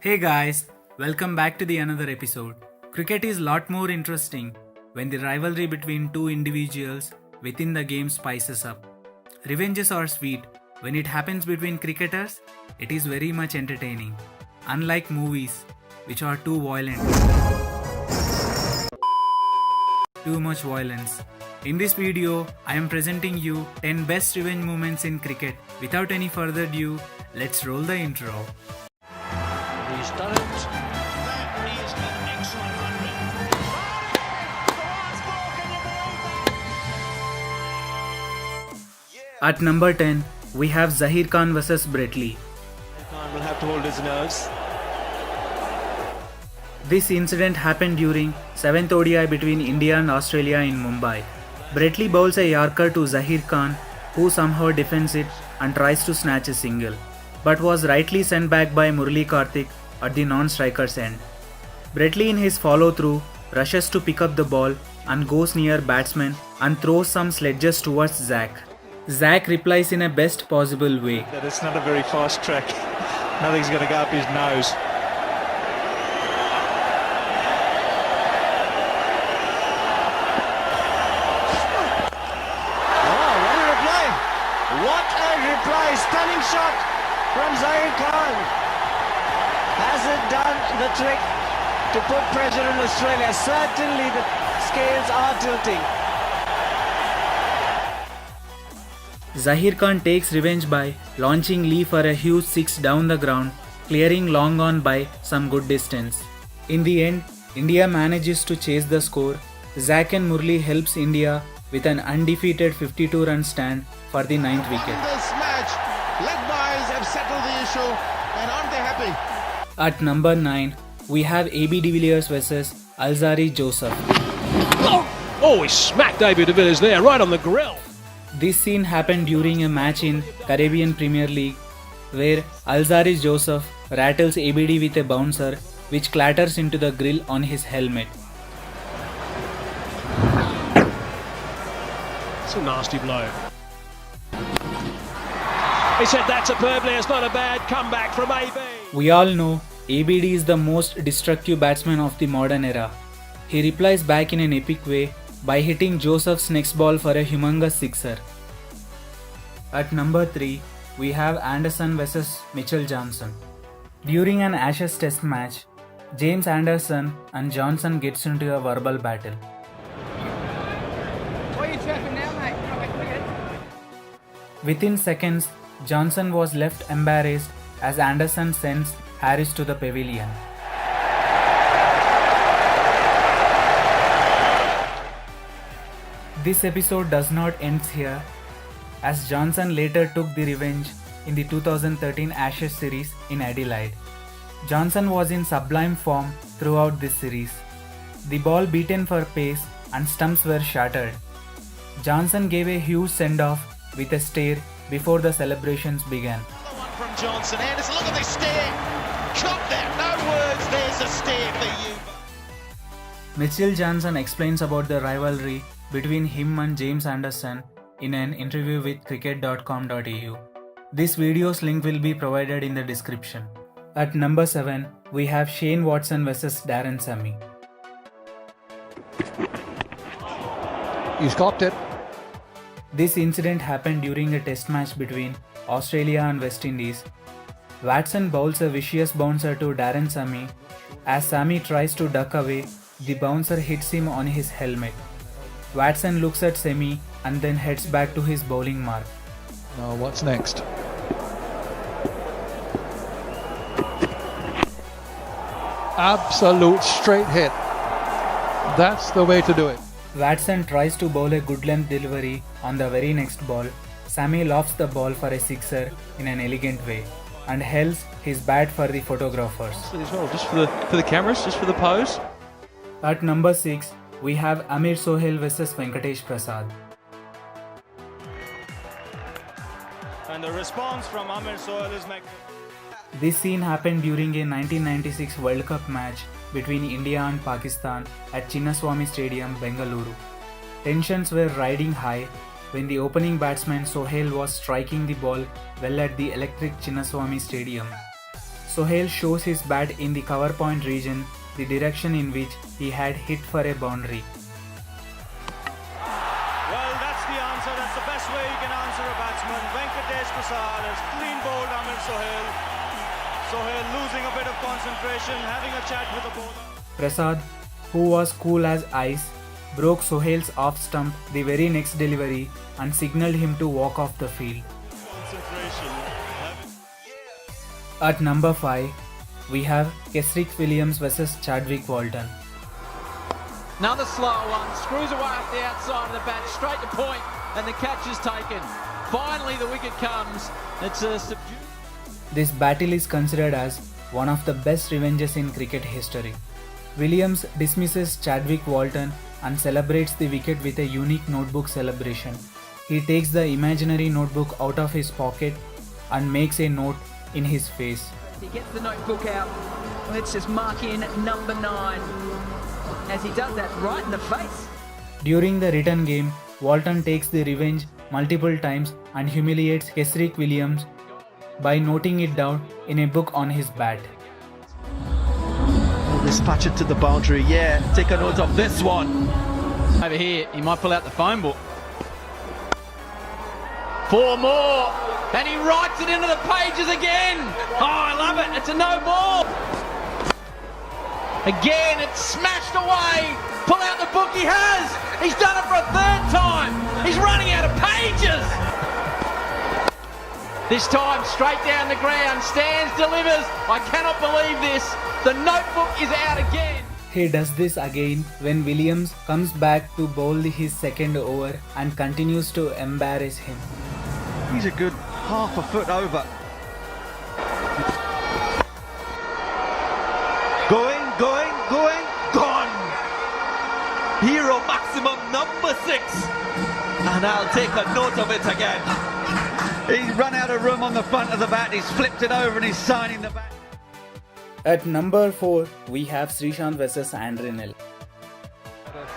Hey guys, welcome back to the another episode. Cricket is lot more interesting when the rivalry between two individuals within the game spices up. Revenges are sweet. When it happens between cricketers, it is very much entertaining. Unlike movies, which are too violent. Too much violence. In this video, I am presenting you 10 best revenge moments in cricket. Without any further ado, let's roll the intro. He's done it. That is an excellent 100. At number 10, we have Zaheer Khan vs Brett Lee. Khan will have to hold his nerves. This incident happened during 7th ODI between India and Australia in Mumbai. Brett Lee bowls a Yorker to Zaheer Khan, who somehow defends it and tries to snatch a single, but was rightly sent back by Murali Karthik at the non-striker's end. Brett Lee in his follow-through rushes to pick up the ball and goes near batsman and throws some sledges towards Zach. Zach replies in a best possible way. That it's not a very fast track. Nothing's going to go up his nose. Oh, what a reply! What a reply! Stunning shot from Zaheer Khan. Has it done the trick to put pressure on Australia? Certainly the scales are tilting. Zaheer Khan takes revenge by launching Lee for a huge six down the ground, clearing long on by some good distance. In the end, India manages to chase the score. Zach and Murali helps India with an undefeated 52-run stand for the 9th wicket. This match, leg byes have settled the issue, and aren't they happy? At number 9, we have AB de Villiers vs Alzarri Joseph. Oh, he smacked David de Villiers there, right on the grill. This scene happened during a match in Caribbean Premier League where Alzarri Joseph rattles ABD with a bouncer which clatters into the grill on his helmet. It's a nasty blow. He said that superbly, it's not a bad comeback from AB. We all know ABD is the most destructive batsman of the modern era. He replies back in an epic way by hitting Joseph's next ball for a humongous sixer. At number 3, we have Anderson vs Mitchell Johnson. During an Ashes Test match, James Anderson and Johnson gets into a verbal battle. What are you chirping now, mate? Come back cricket. Within seconds, Johnson was left embarrassed as Anderson sends Harris to the pavilion. This episode does not end here, as Johnson later took the revenge in the 2013 Ashes series in Adelaide. Johnson was in sublime form throughout this series. The ball beaten for pace and stumps were shattered. Johnson gave a huge send-off with a stare before the celebrations began. Another one from Johnson. Anderson, look at this stare. Chop that. No words. There's a stare for you. Mitchell Johnson explains about the rivalry between him and James Anderson in an interview with cricket.com.au. This video's link will be provided in the description. At number 7, we have Shane Watson vs Darren Sammy. He's cocked it. This incident happened during a test match between Australia and West Indies. Watson bowls a vicious bouncer to Darren Sammy. As Sammy tries to duck away, the bouncer hits him on his helmet. Watson looks at Sammy and then heads back to his bowling mark. Now what's next? Absolute straight hit. That's the way to do it. Watson tries to bowl a good length delivery on the very next ball. Sammy lofts the ball for a sixer in an elegant way and held his bat for the photographers. As well, just for the cameras, just for the pose. At number 6, we have Amir Sohail vs Venkatesh Prasad. And the response from Amir Sohail is magnificent. This scene happened during a 1996 World Cup match between India and Pakistan at Chinnaswamy Stadium, Bengaluru. Tensions were riding high when the opening batsman Sohail was striking the ball well at the electric Chinnaswamy Stadium. Sohail shows his bat in the cover point region, the direction in which he had hit for a boundary. Well, that's the answer. That's the best way you can answer a batsman. Venkatesh Prasad has clean bowled Amir Sohail. Sohail losing a bit of concentration, having a chat with the bowler. Prasad, who was cool as ice, broke Sohail's off stump the very next delivery and signalled him to walk off the field. At number 5, we have Kesrick Williams vs Chadwick Walton. Another slow one, screws away off the outside of the bat, straight to point, and the catch is taken. Finally the wicket comes, it's a subdued. This battle is considered as one of the best revenges in cricket history. Williams dismisses Chadwick Walton and celebrates the wicket with a unique notebook celebration. He takes the imaginary notebook out of his pocket and makes a note in his face. He gets the notebook out. Let's just mark in number 9. As he does that right in the face. During the return game, Walton takes the revenge multiple times and humiliates Kesrick Williams by noting it down in a book on his bat. Dispatch it to the boundary, yeah. Take a note of this one. Over here, he might pull out the phone book. 4 more, and he writes it into the pages again. Oh, I love it, it's a no ball. Again, it's smashed away. Pull out the book, he has. He's done it for a 3rd time. He's running out of pages. This time, straight down the ground, stands, delivers. I cannot believe this. The notebook is out again. He does this again when Williams comes back to bowl his second over and continues to embarrass him. He's a good half a foot over. Going, gone. Hero maximum number 6. And I'll take a note of it again. He's run out of room on the front of the bat. He's flipped it over and he's signing the bat. At number 4, we have Sreesanth vs Andre Nel.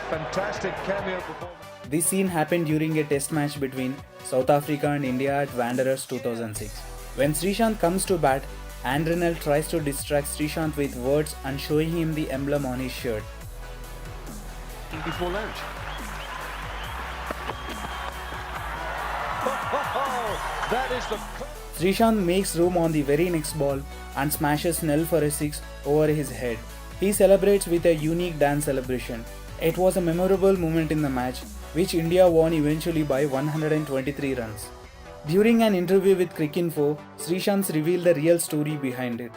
Fantastic cameo performance. This scene happened during a test match between South Africa and India at Wanderers 2006. When Sreesanth comes to bat, Andre Nel tries to distract Sreesanth with words and showing him the emblem on his shirt. Before lunch. That is the... Sreesanth makes room on the very next ball and smashes Nel for a 6 over his head. He celebrates with a unique dance celebration. It was a memorable moment in the match, which India won eventually by 123 runs. During an interview with Cricinfo, Sreesanth revealed the real story behind it.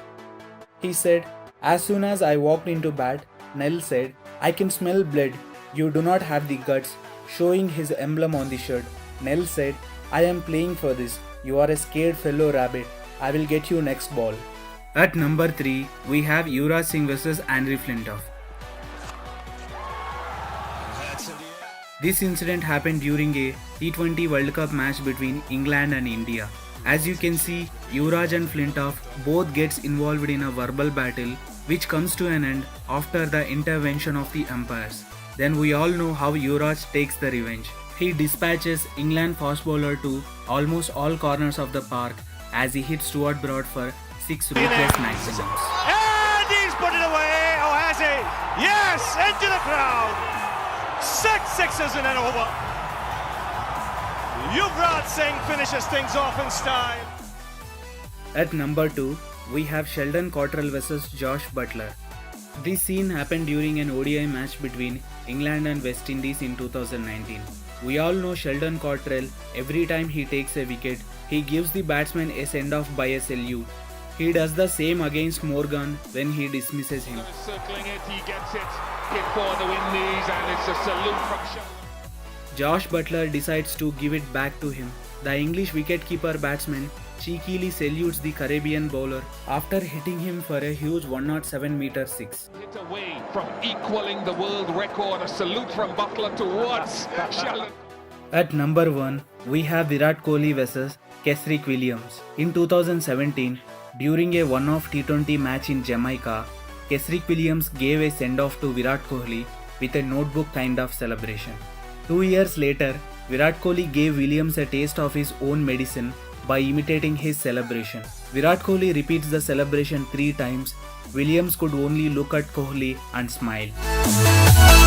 He said, "As soon as I walked into bat, Nel said, 'I can smell blood, you do not have the guts,' showing his emblem on the shirt. Nel said, 'I am playing for this. You are a scared fellow rabbit. I will get you next ball.'" At number 3, we have Yuvraj Singh vs Andre Flintoff. This incident happened during a T20 World Cup match between England and India. As you can see, Yuvraj and Flintoff both gets involved in a verbal battle which comes to an end after the intervention of the umpires. Then we all know how Yuvraj takes the revenge. He dispatches England fast bowler to almost all corners of the park as he hits Stuart Broad for 6 ruthless maximums. And he's put it away. Oh, has he? Yes, into the crowd. 6 sixes in an over. Yuvraj Singh finishes things off in style. At number 2, we have Sheldon Cottrell vs Josh Butler. This scene happened during an ODI match between England and West Indies in 2019. We all know Sheldon Cottrell. Every time he takes a wicket, he gives the batsman a send-off by a salute. He does the same against Morgan when he dismisses him. Circling it, he gets it. Hit for the Windies, and it's a salute from Sheldon. Josh Butler decides to give it back to him. The English wicketkeeper batsman cheekily salutes the Caribbean bowler after hitting him for a huge 107-meter 6. Hit away from equaling the world record. A salute from Butler towards Sheldon. At number 1, we have Virat Kohli vs Kesrick Williams. In 2017, during a one-off T20 match in Jamaica, Kesrick Williams gave a send-off to Virat Kohli with a notebook kind of celebration. 2 years later, Virat Kohli gave Williams a taste of his own medicine by imitating his celebration. Virat Kohli repeats the celebration 3 times. Williams could only look at Kohli and smile.